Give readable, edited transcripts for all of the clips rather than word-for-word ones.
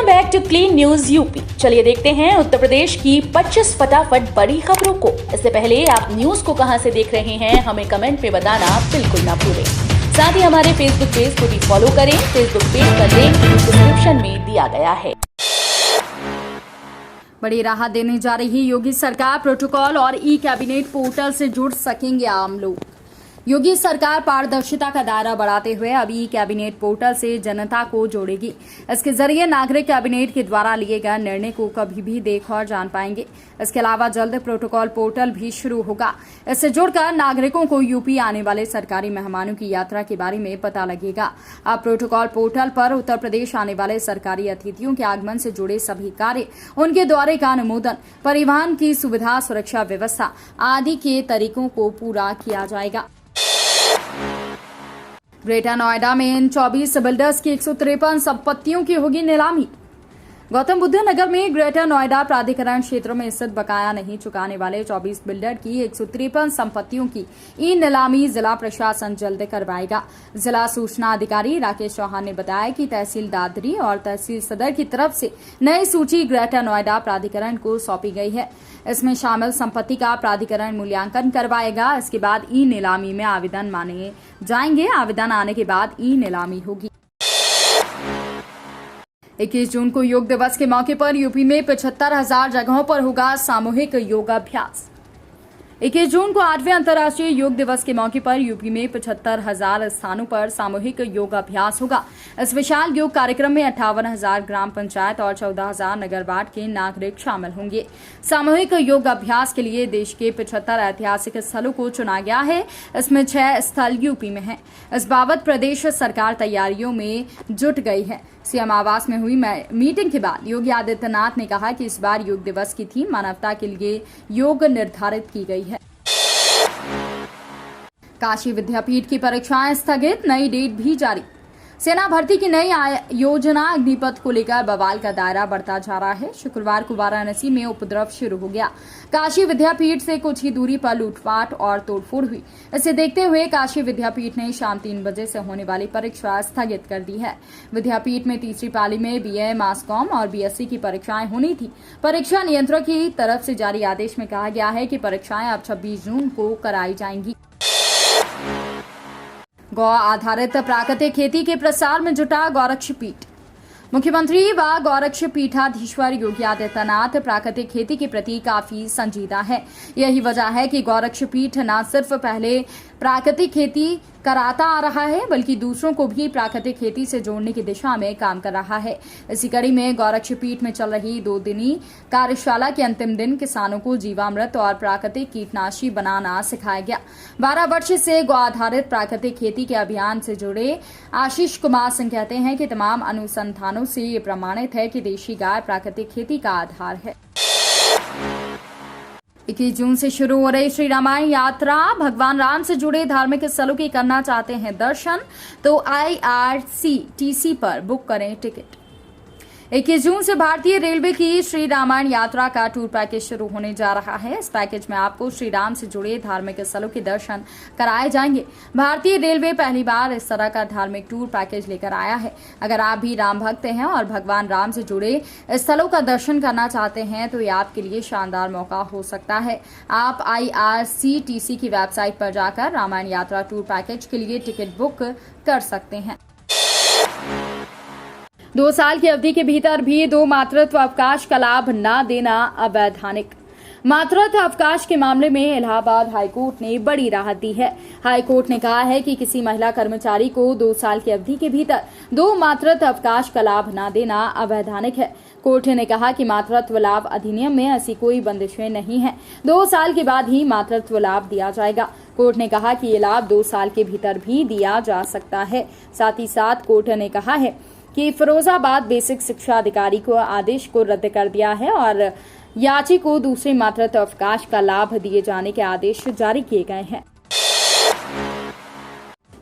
Welcome back to clean news UP. चलिए देखते हैं उत्तर प्रदेश की 25 फटाफट बड़ी खबरों को। इससे पहले आप न्यूज को कहां से देख रहे हैं हमें कमेंट में बताना बिल्कुल ना भूलें। साथ ही हमारे फेसबुक पेज को भी फॉलो करें। फेसबुक पेज का लिंक डिस्क्रिप्शन में दिया गया है। बड़ी राहत देने जा रही योगी सरकार, प्रोटोकॉल और ई कैबिनेट पोर्टल से जुड़ सकेंगे आम लोग। योगी सरकार पारदर्शिता का दायरा बढ़ाते हुए अब ई कैबिनेट पोर्टल से जनता को जोड़ेगी। इसके जरिए नागरिक कैबिनेट के द्वारा लिए गए निर्णय को कभी भी देख और जान पाएंगे। इसके अलावा जल्द प्रोटोकॉल पोर्टल भी शुरू होगा। इससे जुड़कर नागरिकों को यूपी आने वाले सरकारी मेहमानों की यात्रा के बारे में पता लगेगा। अब प्रोटोकॉल पोर्टल पर उत्तर प्रदेश आने वाले सरकारी अतिथियों के आगमन से जुड़े सभी कार्य, उनके दौरे का अनुमोदन, परिवहन की सुविधा, सुरक्षा व्यवस्था आदि के तरीकों को पूरा किया जाएगा। ग्रेटर नोएडा में इन 24 बिल्डर्स की 153 संपत्तियों की होगी नीलामी। गौतम बुद्ध नगर में ग्रेटर नोएडा प्राधिकरण क्षेत्र में स्थित बकाया नहीं चुकाने वाले 24 बिल्डर की 153 संपत्तियों की ई नीलामी जिला प्रशासन जल्द करवाएगा। जिला सूचना अधिकारी राकेश चौहान ने बताया कि तहसील दादरी और तहसील सदर की तरफ से नई सूची ग्रेटर नोएडा प्राधिकरण को सौंपी गई है। इसमें शामिल संपत्ति का प्राधिकरण मूल्यांकन करवाएगा। इसके बाद ई नीलामी में आवेदन माने जाएंगे। आवेदन आने के बाद ई नीलामी होगी। 21 जून को योग दिवस के मौके पर यूपी में 75,000 जगहों पर होगा सामूहिक योगाभ्यास। 21 जून को 8वें अंतर्राष्ट्रीय योग दिवस के मौके पर यूपी में 75,000 स्थानों पर सामूहिक योगाभ्यास होगा। इस विशाल योग कार्यक्रम में 58,000 ग्राम पंचायत और 14,000 नगर वार्ड के नागरिक शामिल होंगे। सामूहिक योगाभ्यास के लिए देश के 75 ऐतिहासिक स्थलों को चुना गया है। इसमें 6 स्थल यूपी में हैं। इस बाबत प्रदेश सरकार तैयारियों में जुट गई है। सीएम आवास में हुई मीटिंग के बाद योगी आदित्यनाथ ने कहा कि इस बार योग दिवस की थीम मानवता के लिए योग निर्धारित की गई है। काशी विद्यापीठ की परीक्षाएं स्थगित, नई डेट भी जारी। सेना भर्ती की नई योजना अग्निपथ को लेकर बवाल का दायरा बढ़ता जा रहा है। शुक्रवार को वाराणसी में उपद्रव शुरू हो गया। काशी विद्यापीठ से कुछ ही दूरी पर लूटपाट और तोड़फोड़ हुई। इसे देखते हुए काशी विद्यापीठ ने शाम 3 बजे से होने वाली परीक्षा स्थगित कर दी है। विद्यापीठ में तीसरी पाली में बीए, मास कॉम और बीएससी की परीक्षाएं होनी थी। परीक्षा नियंत्रक की तरफ से जारी आदेश में कहा गया है कि परीक्षाएं अब 26 जून को कराई जाएंगी। गौ आधारित प्राकृतिक खेती के प्रसार में जुटा गौरक्षपीठ। मुख्यमंत्री व गौरक्षपीठाधीश्वर योगी आदित्यनाथ प्राकृतिक खेती के प्रति काफी संजीदा है। यही वजह है कि गौरक्षपीठ न सिर्फ पहले प्राकृतिक खेती कराता आ रहा है बल्कि दूसरों को भी प्राकृतिक खेती से जोड़ने की दिशा में काम कर रहा है। इसी कड़ी में गौरक्षपीठ में चल रही 2 दिनी कार्यशाला के अंतिम दिन किसानों को जीवामृत और प्राकृतिक कीटनाशी बनाना सिखाया गया। 12 वर्ष से गौ आधारित प्राकृतिक खेती के अभियान से जुड़े आशीष कुमार सिंह कहते हैं कि तमाम अनुसंधानों से ये प्रमाणित है कि देशी गाय प्राकृतिक खेती का आधार है। 21 जून से शुरू हो रही श्री रामायण यात्रा। भगवान राम से जुड़े धार्मिक स्थलों के करना चाहते हैं दर्शन तो IRCTC पर बुक करें टिकट। 21 जून से भारतीय रेलवे की श्री रामायण यात्रा का टूर पैकेज शुरू होने जा रहा है। इस पैकेज में आपको श्री राम से जुड़े धार्मिक स्थलों के दर्शन कराए जाएंगे। भारतीय रेलवे पहली बार इस तरह का धार्मिक टूर पैकेज लेकर आया है। अगर आप भी राम भक्त हैं और भगवान राम से जुड़े स्थलों का दर्शन करना चाहते हैं तो ये आपके लिए शानदार मौका हो सकता है। आप IRCTC की वेबसाइट पर जाकर रामायण यात्रा टूर पैकेज के लिए टिकट बुक कर सकते हैं। 2 साल की अवधि के भीतर भी 2 मातृत्व अवकाश का लाभ न देना अवैधानिक। मातृत्व अवकाश के मामले में इलाहाबाद हाईकोर्ट ने बड़ी राहत दी है। हाईकोर्ट ने कहा है कि किसी महिला कर्मचारी को 2 साल की अवधि के भीतर 2 मातृत्व अवकाश का लाभ न देना अवैधानिक है। कोर्ट ने कहा कि मातृत्व लाभ अधिनियम में ऐसी कोई बंदिशें नहीं है। 2 साल के बाद ही मातृत्व लाभ दिया जाएगा। कोर्ट ने कहा कि ये लाभ 2 साल के भीतर भी दिया जा सकता है। साथ ही साथ कोर्ट ने कहा है कि फिरोजाबाद बेसिक शिक्षा अधिकारी को आदेश को रद्द कर दिया है और याची को दूसरे मातृत्व अवकाश का लाभ दिए जाने के आदेश जारी किए गए हैं।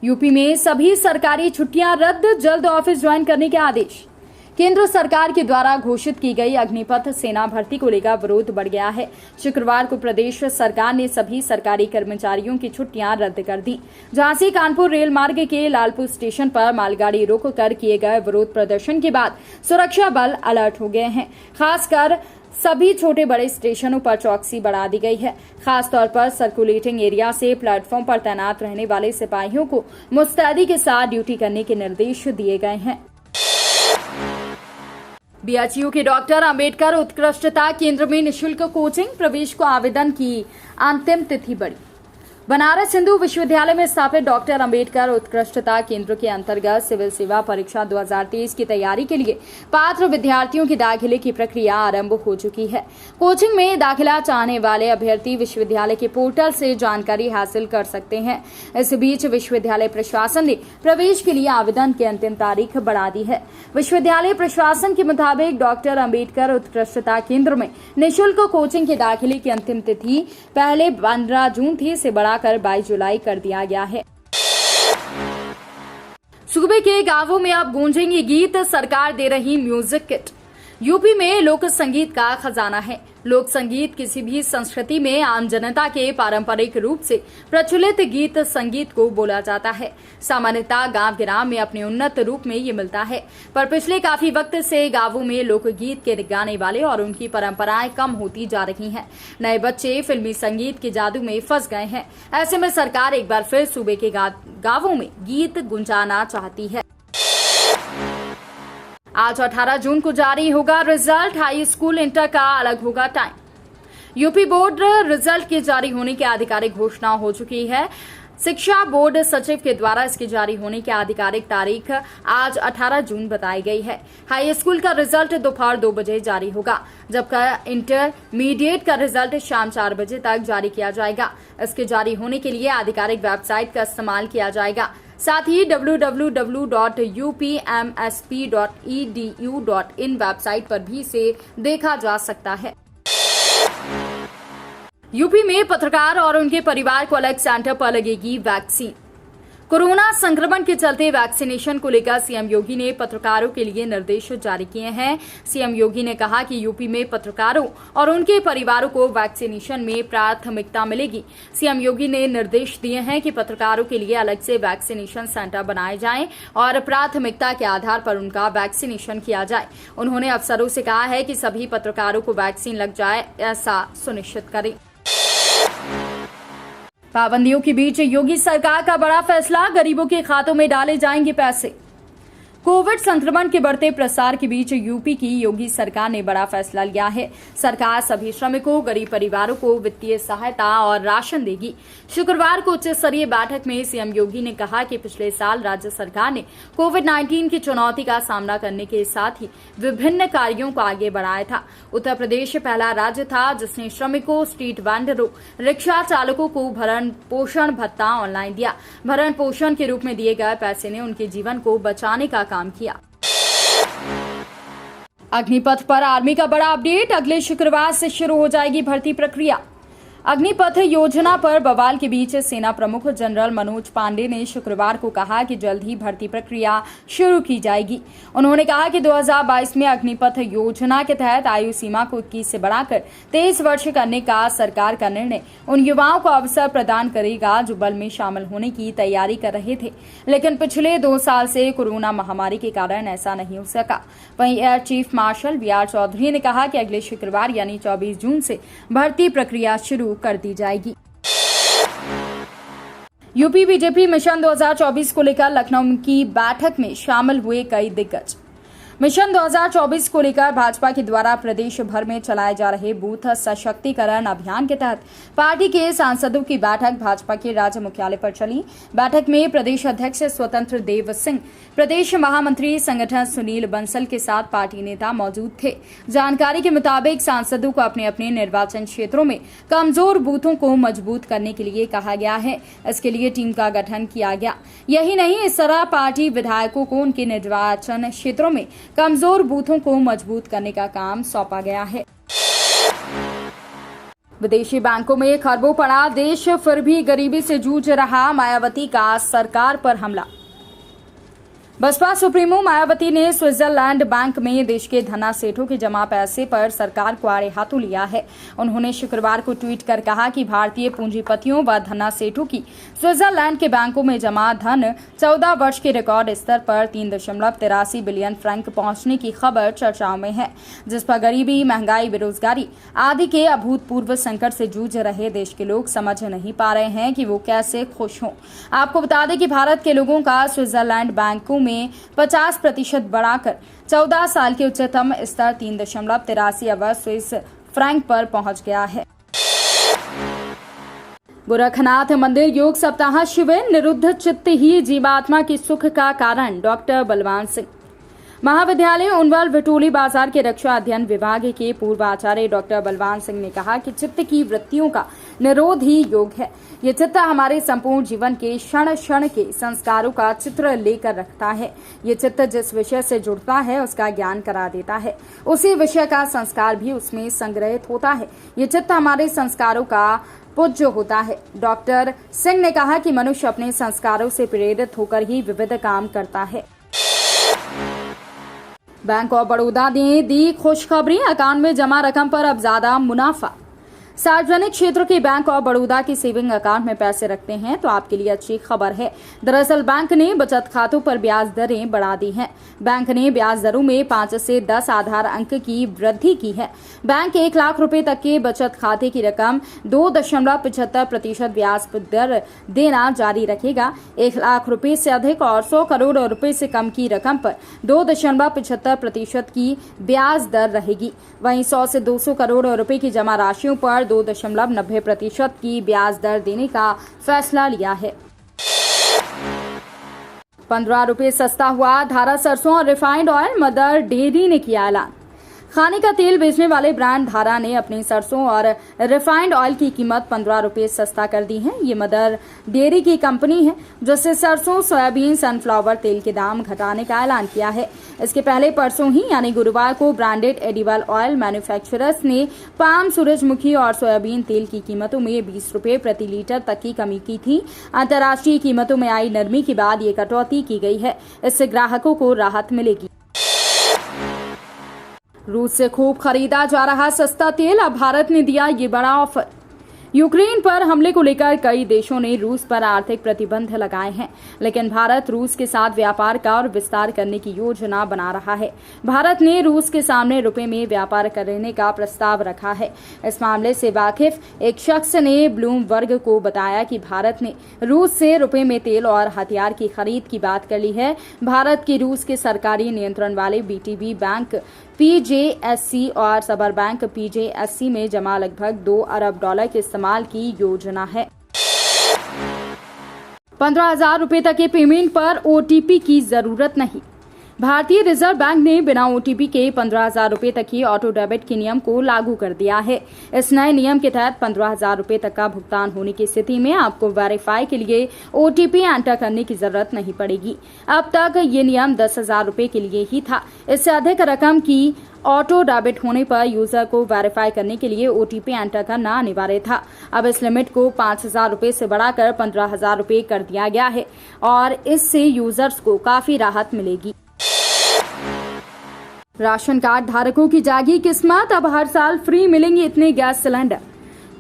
यूपी में सभी सरकारी छुट्टियां रद्द, जल्द ऑफिस ज्वाइन करने के आदेश। केंद्र सरकार के द्वारा घोषित की गई अग्निपथ सेना भर्ती को लेकर विरोध बढ़ गया है। शुक्रवार को प्रदेश सरकार ने सभी सरकारी कर्मचारियों की छुट्टियां रद्द कर दी। झांसी कानपुर रेल मार्ग के लालपुर स्टेशन पर मालगाड़ी रोककर किए गए विरोध प्रदर्शन के बाद सुरक्षा बल अलर्ट हो गए हैं। खासकर सभी छोटे बड़े स्टेशनों पर चौकसी बढ़ा दी गई है। खासतौर पर सर्कुलेटिंग एरिया से प्लेटफॉर्म पर तैनात रहने वाले सिपाहियों को मुस्तैदी के साथ ड्यूटी करने के निर्देश दिए गए हैं। बीएचयू के डॉक्टर अंबेडकर उत्कृष्टता केंद्र में निःशुल्क कोचिंग प्रवेश को आवेदन की अंतिम तिथि बढ़ी। बनारस हिंदू विश्वविद्यालय में स्थापित डॉक्टर अंबेडकर उत्कृष्टता केंद्र के अंतर्गत सिविल सेवा परीक्षा 2023 की तैयारी के लिए पात्र विद्यार्थियों के दाखिले की प्रक्रिया आरंभ हो चुकी है। कोचिंग में दाखिला चाहने वाले अभ्यर्थी विश्वविद्यालय के पोर्टल से जानकारी हासिल कर सकते हैं। इस बीच विश्वविद्यालय प्रशासन ने प्रवेश के लिए आवेदन की अंतिम तारीख बढ़ा दी है। विश्वविद्यालय प्रशासन के मुताबिक डॉक्टर अंबेडकर उत्कृष्टता केंद्र में निःशुल्क कोचिंग के दाखिले की अंतिम तिथि पहले 15 जून थी, इसे बढ़ाकर 22 जुलाई कर दिया गया है। सूबे के गांवों में अब गूंजेंगे गीत, सरकार दे रही म्यूजिक किट। यूपी में लोक संगीत का खजाना है। लोक संगीत किसी भी संस्कृति में आम जनता के पारंपरिक रूप से प्रचलित गीत संगीत को बोला जाता है। सामान्यतः गांव गिराम में अपने उन्नत रूप में ये मिलता है, पर पिछले काफी वक्त से गांवों में लोकगीत के गाने वाले और उनकी परंपराएं कम होती जा रही हैं। नए बच्चे फिल्मी संगीत के जादू में फंस गए हैं। ऐसे में सरकार एक बार फिर सूबे के गांवों में गीत गुंजाना चाहती है। आज 18 जून को जारी होगा रिजल्ट। हाई स्कूल इंटर का अलग होगा टाइम। यूपी बोर्ड रिजल्ट के जारी होने की आधिकारिक घोषणा हो चुकी है। शिक्षा बोर्ड सचिव के द्वारा इसके जारी होने की आधिकारिक तारीख आज 18 जून बताई गई है। हाई स्कूल का रिजल्ट दोपहर 2 बजे जारी होगा, जबकि इंटरमीडिएट का रिजल्ट शाम 4 बजे तक जारी किया जाएगा। इसके जारी होने के लिए आधिकारिक वेबसाइट का इस्तेमाल किया जाएगा। साथ ही www.upmsp.edu.in वेबसाइट पर भी इसे देखा जा सकता है। यूपी में पत्रकार और उनके परिवार को अलग सेंटर पर लगेगी वैक्सीन। कोरोना संक्रमण के चलते वैक्सीनेशन को लेकर सीएम योगी ने पत्रकारों के लिए निर्देश जारी किए हैं। सीएम योगी ने कहा कि यूपी में पत्रकारों और उनके परिवारों को वैक्सीनेशन में प्राथमिकता मिलेगी। सीएम योगी ने निर्देश दिए हैं कि पत्रकारों के लिए अलग से वैक्सीनेशन सेंटर बनाए जाएं और प्राथमिकता के आधार पर उनका वैक्सीनेशन किया जाए। उन्होंने अफसरों से कहा है कि सभी पत्रकारों को वैक्सीन लग जाए, ऐसा सुनिश्चित करें। पाबंदियों के बीच योगी सरकार का बड़ा फैसला, गरीबों के खातों में डाले जाएंगे पैसे। कोविड संक्रमण के बढ़ते प्रसार के बीच यूपी की योगी सरकार ने बड़ा फैसला लिया है। सरकार सभी श्रमिकों, गरीब परिवारों को वित्तीय सहायता और राशन देगी। शुक्रवार को उच्च स्तरीय बैठक में सीएम योगी ने कहा कि पिछले साल राज्य सरकार ने कोविड-19 की चुनौती का सामना करने के साथ ही विभिन्न कार्यों को आगे बढ़ाया था। उत्तर प्रदेश पहला राज्य था जिसने श्रमिकों, स्ट्रीट वेंडरों, रिक्शा चालकों को भरण पोषण भत्ता ऑनलाइन दिया। भरण पोषण के रूप में दिए गए पैसे ने उनके जीवन को बचाने का काम किया। अग्निपथ पर आर्मी का बड़ा अपडेट, अगले शुक्रवार से शुरू हो जाएगी भर्ती प्रक्रिया। अग्निपथ योजना पर बवाल के बीच सेना प्रमुख जनरल मनोज पांडे ने शुक्रवार को कहा कि जल्द ही भर्ती प्रक्रिया शुरू की जाएगी। उन्होंने कहा कि 2022 में अग्निपथ योजना के तहत आयु सीमा को 21 से बढ़ाकर 23 वर्ष करने का सरकार का निर्णय उन युवाओं को अवसर प्रदान करेगा जो बल में शामिल होने की तैयारी कर रहे थे, लेकिन पिछले 2 साल से कोरोना महामारी के कारण ऐसा नहीं हो सका। वहीं एयर चीफ मार्शल वी.आर. चौधरी ने कहा कि अगले शुक्रवार यानी 24 जून से भर्ती प्रक्रिया शुरू कर दी जाएगी। यूपी बीजेपी मिशन 2024 को लेकर लखनऊ की बैठक में शामिल हुए कई दिग्गज। मिशन 2024 को लेकर भाजपा के द्वारा प्रदेश भर में चलाए जा रहे बूथ सशक्तिकरण अभियान के तहत पार्टी के सांसदों की बैठक भाजपा के राज्य मुख्यालय पर चली। बैठक में प्रदेश अध्यक्ष स्वतंत्र देव सिंह, प्रदेश महामंत्री संगठन सुनील बंसल के साथ पार्टी नेता मौजूद थे। जानकारी के मुताबिक सांसदों को अपने अपने निर्वाचन क्षेत्रों में कमजोर बूथों को मजबूत करने के लिए कहा गया है। इसके लिए टीम का गठन किया गया। यही नहीं, इस तरह पार्टी विधायकों को उनके निर्वाचन क्षेत्रों में कमजोर बूथों को मजबूत करने का काम सौंपा गया है। विदेशी बैंकों में खरबों पड़ा देश, फिर भी गरीबी से जूझ रहा, मायावती का सरकार पर हमला। बसपा सुप्रीमो मायावती ने स्विट्जरलैंड बैंक में देश के धना सेठों के जमा पैसे पर सरकार को आड़े हाथों लिया है। उन्होंने शुक्रवार को ट्वीट कर कहा कि भारतीय पूंजीपतियों व धना सेठों की स्विट्जरलैंड के बैंकों में जमा धन 14 वर्ष के रिकॉर्ड स्तर पर 3.83 बिलियन फ्रैंक पहुंचने की खबर चर्चाओं में है, जिस पर गरीबी, महंगाई, बेरोजगारी आदि के अभूतपूर्व संकट से जूझ रहे देश के लोग समझ नहीं पा रहे हैं कि वो कैसे खुश हों। आपको बता दें कि भारत के लोगों का स्विट्जरलैंड बैंकों में 50% बढ़ाकर 14 साल के उच्चतम स्तर 3.83 अरब स्विस फ्रैंक पर पहुंच गया है। गोरखनाथ मंदिर योग सप्ताह शिविर, निरुद्ध चित्त ही जीवात्मा की सुख का कारण, डॉक्टर बलवान सिंह। महाविद्यालय उनवल विटोली बाजार के रक्षा अध्ययन विभाग के पूर्व आचार्य डॉक्टर बलवान सिंह ने कहा कि चित्त की वृत्तियों का निरोध ही योग है। ये चित्त हमारे संपूर्ण जीवन के क्षण क्षण के संस्कारों का चित्र लेकर रखता है। ये चित्त जिस विषय से जुड़ता है उसका ज्ञान करा देता है, उसी विषय का संस्कार भी उसमें संग्रहित होता है। ये चित्त हमारे संस्कारों का पूज्य होता है। डॉक्टर सिंह ने कहा कि मनुष्य अपने संस्कारों से प्रेरित होकर ही विविध काम करता है। बैंक ऑफ बड़ौदा ने दी खुशखबरी, अकाउंट में जमा रकम पर अब ज्यादा मुनाफा। सार्वजनिक क्षेत्र के बैंक ऑफ बड़ौदा के सेविंग अकाउंट में पैसे रखते हैं तो आपके लिए अच्छी खबर है। दरअसल बैंक ने बचत खातों पर ब्याज दरें बढ़ा दी हैं। बैंक ने ब्याज दरों में 5 से 10 आधार अंक की वृद्धि की है। बैंक 1 लाख रुपए तक के बचत खाते की रकम 2.75% ब्याज दर देना जारी रखेगा। 1 लाख रुपए से अधिक और 100 करोड़ रुपए से कम की रकम पर 2.75% की ब्याज दर रहेगी। वहीं 100 से 200 करोड़ रुपए की जमा राशियों पर 2.90% की ब्याज दर देने का फैसला लिया है। 15 रुपए सस्ता हुआ धारा सरसों और रिफाइंड ऑयल, मदर डेयरी ने किया ऐलान। खाने का तेल बेचने वाले ब्रांड धारा ने अपनी सरसों और रिफाइंड ऑयल की कीमत 15 रुपए सस्ता कर दी है। ये मदर डेयरी की कंपनी है जिससे सरसों, सोयाबीन, सनफ्लावर तेल के दाम घटाने का ऐलान किया है। इसके पहले परसों ही यानी गुरुवार को ब्रांडेड एडिबल ऑयल मैन्युफैक्चरर्स ने पाम, सूरजमुखी और सोयाबीन तेल की कीमतों में 20 रुपए प्रति लीटर तक की कमी की थी। अंतर्राष्ट्रीय कीमतों में आई नरमी के बाद ये कटौती की गई है। इससे ग्राहकों को राहत मिलेगी। रूस से खूब खरीदा जा रहा सस्ता तेल, अब भारत ने दिया ये बड़ा ऑफर। यूक्रेन पर हमले को लेकर कई देशों ने रूस पर आर्थिक प्रतिबंध लगाए हैं, लेकिन भारत रूस के साथ व्यापार का और विस्तार करने की योजना बना रहा है। भारत ने रूस के सामने रुपए में व्यापार करने का प्रस्ताव रखा है। इस मामले से वाकिफ एक शख्स ने ब्लूमबर्ग को बताया कि भारत ने रूस से रुपए में तेल और हथियार की खरीद की बात कर ली है। भारत की रूस के सरकारी नियंत्रण वाले BTB बैंक PJSC और सबर बैंक PJSC में जमा लगभग $2 अरब के इस्तेमाल की योजना है। 15,000 रुपए तक के पेमेंट पर OTP की जरूरत नहीं। भारतीय रिजर्व बैंक ने बिना OTP के 15,000 रुपए तक की ऑटो डेबिट के नियम को लागू कर दिया है। इस नए नियम के तहत 15,000 रुपए तक का भुगतान होने की स्थिति में आपको वेरीफाई के लिए OTP एंटर करने की जरूरत नहीं पड़ेगी। अब तक ये नियम 10,000 रुपए के लिए ही था। इससे अधिक रकम की ऑटो डेबिट होने पर यूजर को वेरीफाई करने के लिए OTP एंटर करना अनिवार्य था। अब इस लिमिट को 5,000 रुपए से बढ़ाकर 15,000 रुपए कर दिया गया है और इससे यूजर्स को काफी राहत मिलेगी। राशन कार्ड धारकों की जागी किस्मत, अब हर साल फ्री मिलेंगे इतने गैस सिलेंडर।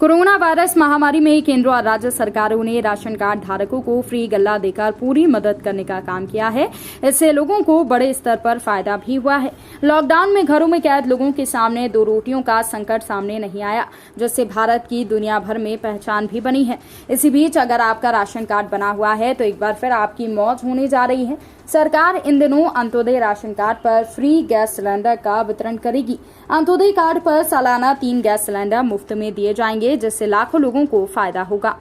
कोरोना वायरस महामारी में केंद्र और राज्य सरकारों ने राशन कार्ड धारकों को फ्री गल्ला देकर पूरी मदद करने का काम किया है। इससे लोगों को बड़े स्तर पर फायदा भी हुआ है। लॉकडाउन में घरों में कैद लोगों के सामने 2 रोटियों का संकट सामने नहीं आया, जिससे भारत की दुनिया भर में पहचान भी बनी है। इसी बीच अगर आपका राशन कार्ड बना हुआ है तो एक बार फिर आपकी मौज होने जा रही है। सरकार इन दिनों अंत्योदय राशन कार्ड पर फ्री गैस सिलेंडर का वितरण करेगी। अंत्योदय कार्ड पर सालाना 3 गैस सिलेंडर मुफ्त में दिए जाएंगे, जिससे लाखों लोगों को फायदा होगा।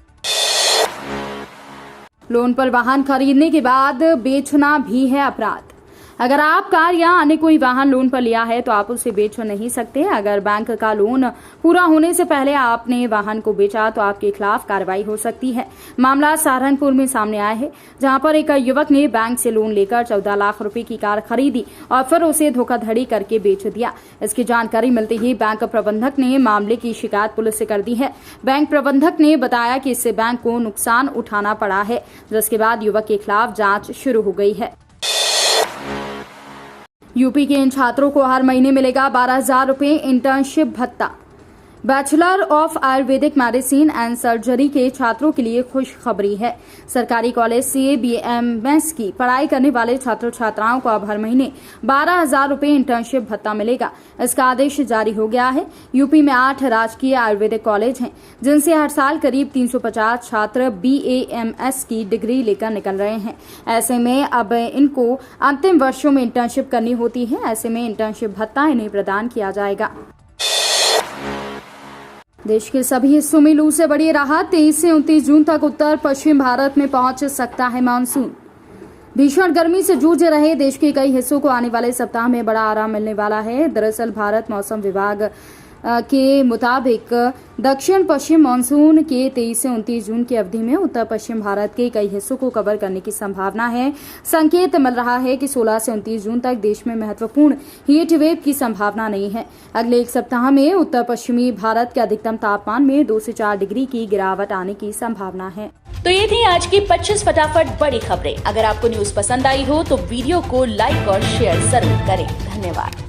लोन पर वाहन खरीदने के बाद बेचना भी है अपराध। अगर आप कार या अन्य कोई वाहन लोन पर लिया है तो आप उसे बेच नहीं सकते। अगर बैंक का लोन पूरा होने से पहले आपने वाहन को बेचा तो आपके खिलाफ कार्रवाई हो सकती है। मामला सहारनपुर में सामने आया है, जहां पर एक युवक ने बैंक से लोन लेकर 14 लाख रुपए की कार खरीदी और फिर उसे धोखाधड़ी करके बेच दिया। इसकी जानकारी मिलते ही बैंक प्रबंधक ने मामले की शिकायत पुलिस से कर दी है। बैंक प्रबंधक ने बताया कि इससे बैंक को नुकसान उठाना पड़ा है, जिसके बाद युवक के खिलाफ जांच शुरू हो गई है। यूपी के इन छात्रों को हर महीने मिलेगा 12,000 रुपये इंटर्नशिप भत्ता। Bachelor of Ayurvedic medicine and surgery के छात्रों के लिए खुशखबरी है। सरकारी कॉलेज से BAMS की पढ़ाई करने वाले छात्र छात्राओं को अब हर महीने 12,000 रुपये इंटर्नशिप भत्ता मिलेगा। इसका आदेश जारी हो गया है। यूपी में 8 राजकीय आयुर्वेदिक कॉलेज हैं, जिनसे हर साल करीब 350 छात्र BAMS की डिग्री लेकर निकल रहे हैं। ऐसे में अब इनको अंतिम वर्षों में इंटर्नशिप करनी होती है। ऐसे में इंटर्नशिप भत्ता इन्हें प्रदान किया जाएगा। देश के सभी हिस्सों में लू से बड़ी राहत। 23 से 29 जून तक उत्तर पश्चिम भारत में पहुंच सकता है मानसून। भीषण गर्मी से जूझ रहे देश के कई हिस्सों को आने वाले सप्ताह में बड़ा आराम मिलने वाला है। दरअसल भारत मौसम विभाग के मुताबिक दक्षिण पश्चिम मानसून के 23 से 29 जून की अवधि में उत्तर पश्चिम भारत के कई हिस्सों को कवर करने की संभावना है। संकेत मिल रहा है कि 16 से 29 जून तक देश में महत्वपूर्ण हीट वेव की संभावना नहीं है। अगले एक सप्ताह में उत्तर पश्चिमी भारत के अधिकतम तापमान में 2 से 4 डिग्री की गिरावट आने की संभावना है। तो ये थी आज की 25 फटाफट बड़ी खबरें। अगर आपको न्यूज पसंद आई हो तो वीडियो को लाइक और शेयर जरूर करें। धन्यवाद।